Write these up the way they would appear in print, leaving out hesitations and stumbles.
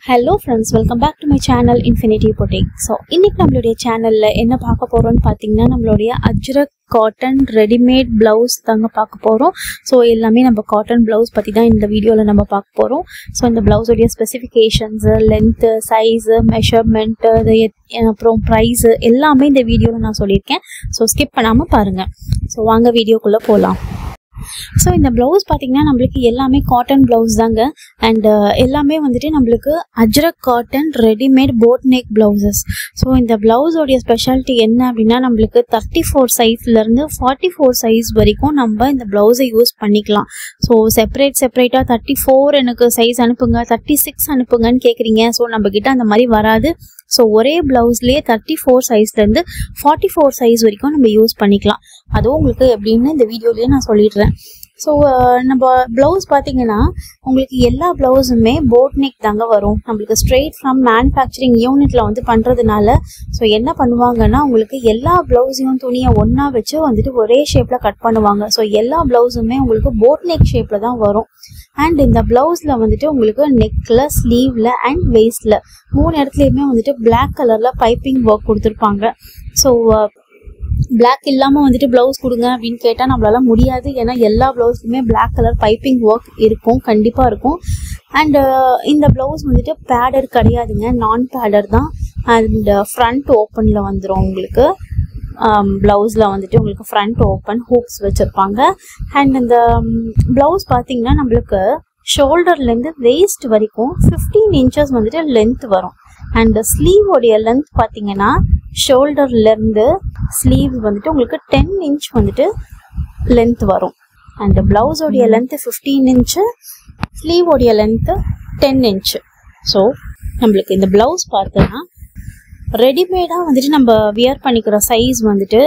Hello friends, welcome back to my channel Infinity Boutique. So இன்னைக்கு நம்மளுடைய சேனல்ல என்ன பார்க்க போறோம்னு பாத்தீங்கன்னா நம்மளுடைய அஜ்ரக் காட்டன் ரெடிமேட் பிளவுஸ் தாங்க பார்க்க போறோம். ஸோ எல்லாமே நம்ம காட்டன் பிளவுஸ் பத்தி தான் இந்த வீடியோல நம்ம பார்க்க போறோம். ஸோ இந்த பிளவுஸோடைய ஸ்பெசிஃபிகேஷன்ஸ், லென்த், சைஸ், மெஷர்மெண்ட், அப்புறம் ப்ரைஸ் எல்லாமே இந்த வீடியோல நான் சொல்லியிருக்கேன். ஸோ ஸ்கிப் பண்ணாம பாருங்க. ஸோ வாங்க வீடியோக்குள்ள போகலாம். ஸோ இந்த ப்ளவுஸ் பார்த்தீங்கன்னா நம்மளுக்கு எல்லாமே காட்டன் ப்ளவுஸ் தாங்க. அண்ட் எல்லாமே வந்துட்டு நம்மளுக்கு Ajrakh cotton readymade boat neck blouses. So இந்த ப்ளவுஸோடைய ஸ்பெஷாலிட்டி என்ன அப்படின்னா நம்மளுக்கு 34 சைஸ்லேருந்து 44 சைஸ் வரைக்கும் நம்ம இந்த ப்ளவுஸை யூஸ் பண்ணிக்கலாம். ஸோ செப்பரேட்டாக 34 எனக்கு சைஸ் அனுப்புங்க, 36 அனுப்புங்கன்னு கேட்குறீங்க. ஸோ நம்மக்கிட்ட அந்த மாதிரி வராது. ஸோ ஒரே ப்ளவுஸ்லேயே 34 சைஸ்லேருந்து 44 சைஸ் வரைக்கும் நம்ம யூஸ் பண்ணிக்கலாம். அதுவும் உங்களுக்கு எப்படின்னு இந்த வீடியோலேயே நான் சொல்லிடுறேன். ஸோ நம்ம ப்ளவுஸ் பார்த்தீங்கன்னா உங்களுக்கு எல்லா ப்ளவுஸுமே போட் நெக் தாங்க வரும். நம்மளுக்கு ஸ்ட்ரெயிட் ஃப்ரம் மேனுஃபேக்சரிங் யூனிட்ல வந்து பண்ணுறதுனால ஸோ என்ன பண்ணுவாங்கன்னா உங்களுக்கு எல்லா ப்ளவுஸையும் துணியை ஒன்றா வச்சு வந்துட்டு ஒரே ஷேப்பில் கட் பண்ணுவாங்க. ஸோ எல்லா ப்ளவுஸுமே உங்களுக்கு போட் நெக் ஷேப்பில் தான் வரும். அண்ட் இந்த ப்ளவுஸில் வந்துட்டு உங்களுக்கு நெக்கில், ஸ்லீவில் அண்ட் வெயிஸ்டில் 3 இடத்துலையுமே வந்துட்டு பிளாக் கலரில் பைப்பிங் ஒர்க் கொடுத்துருப்பாங்க. ஸோ பிளாக் இல்லாமல் வந்துட்டு ப்ளவுஸ் கொடுங்க அப்படின்னு கேட்டால் நம்மளால முடியாது. ஏன்னா எல்லா ப்ளவுஸ்லையுமே பிளாக் கலர் பைப்பிங் ஒர்க் இருக்கும், கண்டிப்பாக இருக்கும். அண்ட் இந்த ப்ளவுஸ் வந்துட்டு பேடர் கிடையாதுங்க, நான் பேடர் தான். அண்ட் ஃப்ரண்ட் ஓப்பனில் வந்துடும் உங்களுக்கு. ப்ளவுஸில் வந்துட்டு உங்களுக்கு ஃப்ரண்ட் ஓப்பன் ஹூக்ஸ் வச்சுருப்பாங்க. அண்ட் இந்த ப்ளவுஸ் பார்த்தீங்கன்னா நம்மளுக்கு ஷோல்டர்லேருந்து வெயிஸ்ட் வரைக்கும் 15 இன்ச்சஸ் வந்துட்டு லென்த் வரும். அண்ட் ஸ்லீவோடைய லென்த் பார்த்தீங்கன்னா ஷோல்டர்லேருந்து ஸ்லீவ் வந்துட்டு உங்களுக்கு 10 இன்ச் வந்துட்டு லென்த் வரும். அண்ட் ப்ளவுஸோடைய லென்த்து 15 இன்ச்சு, ஸ்லீவோடைய லென்த்து 10 இன்ச்சு. ஸோ நம்மளுக்கு இந்த ப்ளவுஸ் பார்த்தோன்னா ரெடிமேடாக வந்துட்டு நம்ம வியர் பண்ணிக்கிற சைஸ் வந்துட்டு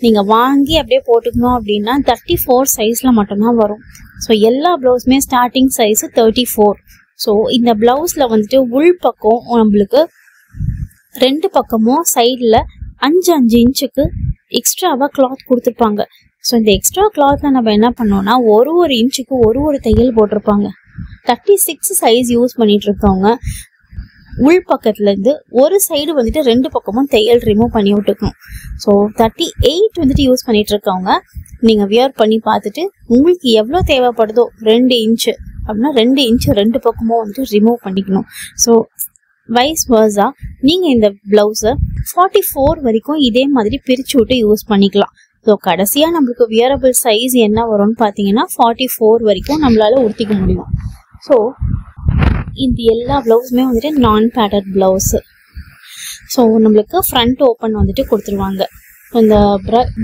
நீங்கள் வாங்கி அப்படியே போட்டுக்கணும் அப்படின்னா 34 சைஸில் மட்டும்தான் வரும். ஸோ எல்லா ப்ளவுஸுமே ஸ்டார்டிங் சைஸு 34. ஸோ இந்த ப்ளவுஸில் வந்துட்டு உள் பக்கம் நம்மளுக்கு 2 பக்கமும் சைடில் 5 இன்ச்சுக்கு எக்ஸ்ட்ராவாக கிளாத் கொடுத்துருப்பாங்க. ஸோ இந்த எக்ஸ்ட்ரா கிளாத்தில் நம்ம என்ன பண்ணோம்னா ஒரு இன்ச்சுக்கு ஒரு தையல் போட்டிருப்பாங்க. 36 சைஸ் யூஸ் பண்ணிட்டு இருக்கவங்க உள் பக்கத்துலேருந்து ஒரு சைடு வந்துட்டு 2 பக்கமும் தையல் ரிமூவ் பண்ணி விட்டுக்கணும். ஸோ 38 வந்துட்டு யூஸ் பண்ணிட்டு இருக்கவங்க நீங்கள் வியர் பண்ணி பார்த்துட்டு உங்களுக்கு எவ்வளோ தேவைப்படுதோ 2 இன்ச்சு அப்படின்னா 2 இன்ச்சு 2 பக்கமும் வந்துட்டு ரிமூவ் பண்ணிக்கணும். ஸோ வைஸ் வர்ஸா நீங்கள் இந்த ப்ளவுஸை 44 வரைக்கும் இதே மாதிரி பிரித்து விட்டு யூஸ் பண்ணிக்கலாம். ஸோ கடைசியாக நம்மளுக்கு வியரபிள் சைஸ் என்ன வரும்னு பார்த்தீங்கன்னா 44 வரைக்கும் நம்மளால உடுத்திக்க முடியும். ஸோ இந்த எல்லா ப்ளவுஸுமே வந்துட்டு நான் பேடட் ப்ளவுஸு. ஸோ நம்மளுக்கு ஃப்ரண்ட் ஓப்பன் வந்துட்டு கொடுத்துருவாங்க. இந்த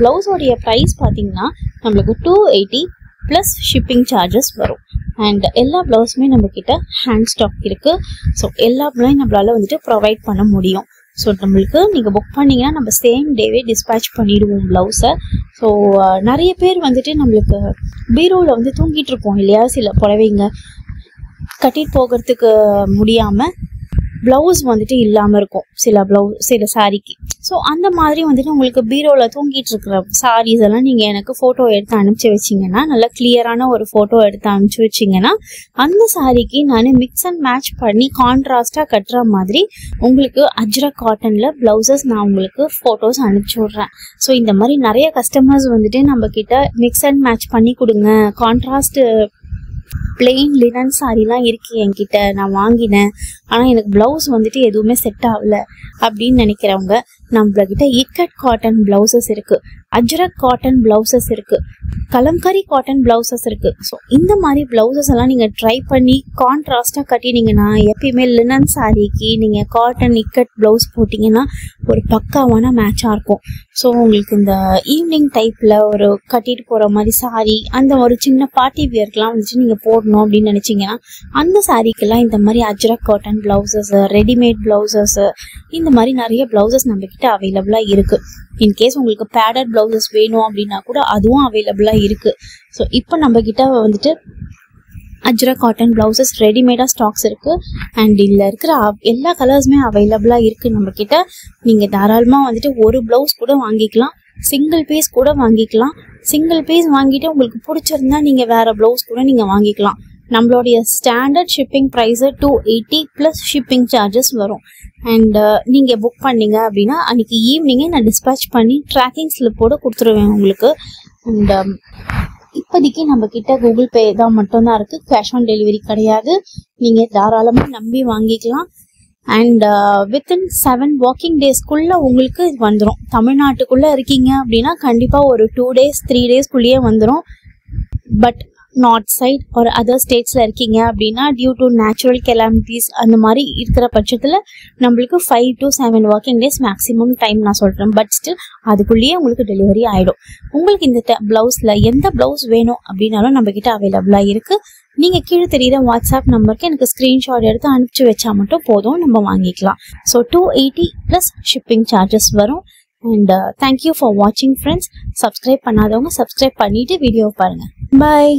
ப்ளவுஸோடைய ப்ரைஸ் பார்த்தீங்கன்னா நம்மளுக்கு 280 ப்ளஸ் ஷிப்பிங் சார்ஜஸ் வரும். அண்ட் எல்லா ப்ளவுஸுமே நம்மக்கிட்ட ஹேண்ட் ஸ்டாக் இருக்குது. ஸோ எல்லா ப்ளவுஸும் நம்மளால வந்துட்டு ப்ரொவைட் பண்ண முடியும். ஸோ நம்மளுக்கு நீங்கள் புக் பண்ணிங்கன்னா நம்ம சேம் டேவே டிஸ்பேச் பண்ணிவிடுவோம் ப்ளவுஸை. ஸோ நிறைய பேர் வந்துட்டு நம்மளுக்கு பீரோவில் வந்து தூங்கிட்டு இருப்போம் இல்லையா, சில புடவைங்க கட்டிட்டு போகிறதுக்கு முடியாமல் ப்ளவுஸ் வந்துட்டு இல்லாமல் இருக்கும் சில சாரிக்கு. ஸோ அந்த மாதிரி வந்துட்டு உங்களுக்கு பீரோவில் தூங்கிட்டு இருக்கிற சாரீஸ் எல்லாம் நீங்கள் எனக்கு ஃபோட்டோ எடுத்து அனுப்பிச்சி வச்சிங்கன்னா, நல்லா கிளியரான ஒரு ஃபோட்டோ எடுத்து அனுப்பிச்சி வச்சிங்கன்னா அந்த சாரிக்கு நான் மிக்ஸ் அண்ட் மேட்ச் பண்ணி கான்ட்ராஸ்டாக கட்டுற மாதிரி உங்களுக்கு அஜ்ரக் காட்டனில் ப்ளவுசஸ் நான் உங்களுக்கு ஃபோட்டோஸ் அனுப்பிச்சி விட்றேன். ஸோ இந்த மாதிரி நிறைய கஸ்டமர்ஸ் வந்துட்டு நம்ம கிட்ட மிக்ஸ் அண்ட் மேட்ச் பண்ணி கொடுங்க, கான்ட்ராஸ்ட் பிளெயின் லினன் சாரிலாம் இருக்கு என்கிட்ட, நான் வாங்கினேன் ஆனால் எனக்கு ப்ளவுஸ் வந்துட்டு எதுவுமே செட் ஆகலை அப்படின்னு நினைக்கிறவங்க நம்மளகிட்ட இக்கட் காட்டன் ப்ளவுசஸ் இருக்குது, அஜ்ரக் காட்டன் ப்ளவுசஸ் இருக்குது, கலம்கரி காட்டன் ப்ளவுசஸ் இருக்குது. ஸோ இந்த மாதிரி ப்ளவுசஸ் எல்லாம் நீங்கள் ட்ரை பண்ணி கான்ட்ராஸ்டாக கட்டினீங்கன்னா எப்பயுமே லினன் சாரிக்கு நீங்கள் காட்டன் இக்கட் ப்ளவுஸ் போட்டிங்கன்னா ஒரு பக்காவான மேட்சாக இருக்கும். ஸோ உங்களுக்கு இந்த ஈவினிங் டைப்பில் ஒரு கட்டிட்டு போகிற மாதிரி சாரி, அந்த ஒரு சின்ன பார்ட்டி வியர்க்கெலாம் வந்துட்டு நீங்கள் போடணும் அப்படின்னு நினச்சிங்கன்னா அந்த சாரிக்கெல்லாம் இந்த மாதிரி Ajrakh cotton blouses, readymade blouses, இந்த மாதிரி நிறைய ப்ளவுசஸ் நம்மக்கிட்ட அவைலபிளாக இருக்குது. இன்கேஸ் உங்களுக்கு பேடட் ப்ளவுசஸ் வேணும் அப்படின்னா கூட அதுவும் அவைலபிளாக இருக்குது. ஸோ இப்போ நம்மக்கிட்ட வந்துட்டு அஜ்ரக் காட்டன் ப்ளவுசஸ் ரெடிமேடாக ஸ்டாக்ஸ் இருக்குது. அண்ட் இதில் இருக்கிற எல்லா கலர்ஸுமே அவைலபிளாக இருக்குது நம்மக்கிட்ட. நீங்கள் தாராளமாக வந்துட்டு ஒரு ப்ளவுஸ் கூட வாங்கிக்கலாம், சிங்கிள் பீஸ் கூட வாங்கிக்கலாம். சிங்கிள் பீஸ் வாங்கிட்டு உங்களுக்கு பிடிச்சிருந்தா நீங்கள் வேறு ப்ளவுஸ் கூட நீங்கள் வாங்கிக்கலாம். நம்மளுடைய standard shipping price 280 plus shipping charges வரும். அண்ட் நீங்கள் புக் பண்ணீங்க அப்படின்னா அன்றைக்கி ஈவினிங்கே நான் டிஸ்பேச் பண்ணி ட்ராக்கிங் ஸ்லிப்போடு கொடுத்துருவேன் உங்களுக்கு. அண்ட் இப்போதைக்கு நம்ம கிட்ட கூகுள் பே தான் மட்டும்தான் இருக்குது, கேஷ் ஆன் டெலிவரி கிடையாது. நீங்கள் தாராளமாக நம்பி வாங்கிக்கலாம். அண்ட் வித்தின் 7 வாக்கிங் டேஸ்க்குள்ளே உங்களுக்கு இது வந்துடும். தமிழ்நாட்டுக்குள்ளே இருக்கீங்க அப்படின்னா கண்டிப்பாக ஒரு 2 days 3 daysக்குள்ளேயே வந்துடும். பட் நார்த் சைட் ஒரு அதர் ஸ்டேட்ஸில் இருக்கீங்க அப்படின்னா டியூ டு நேச்சுரல் கெலாமிட்டிஸ் அந்த மாதிரி இருக்கிற பட்சத்தில் நம்மளுக்கு 5 to 7 walking days maximum time நான் சொல்கிறேன். பட் ஸ்டில் அதுக்குள்ளேயே உங்களுக்கு டெலிவரி ஆகிடும். உங்களுக்கு இந்த ப்ளவுஸில் எந்த ப்ளவுஸ் வேணும் அப்படின்னாலும் நம்மக்கிட்ட அவைலபிளாக இருக்குது. நீங்கள் கீழே தெரியுற வாட்ஸ்அப் நம்பருக்கு எனக்கு ஸ்க்ரீன்ஷாட் எடுத்து அனுப்பிச்சி வச்சா மட்டும் போதும், நம்ம வாங்கிக்கலாம். ஸோ 280 ப்ளஸ் ஷிப்பிங் சார்ஜஸ் வரும். அண்ட் தேங்க்யூ ஃபார் வாட்சிங் ஃப்ரெண்ட்ஸ். சப்ஸ்கிரைப் பண்ணாதவங்க சப்ஸ்கிரைப் பண்ணிவிட்டு வீடியோ பாருங்கள். பாய்.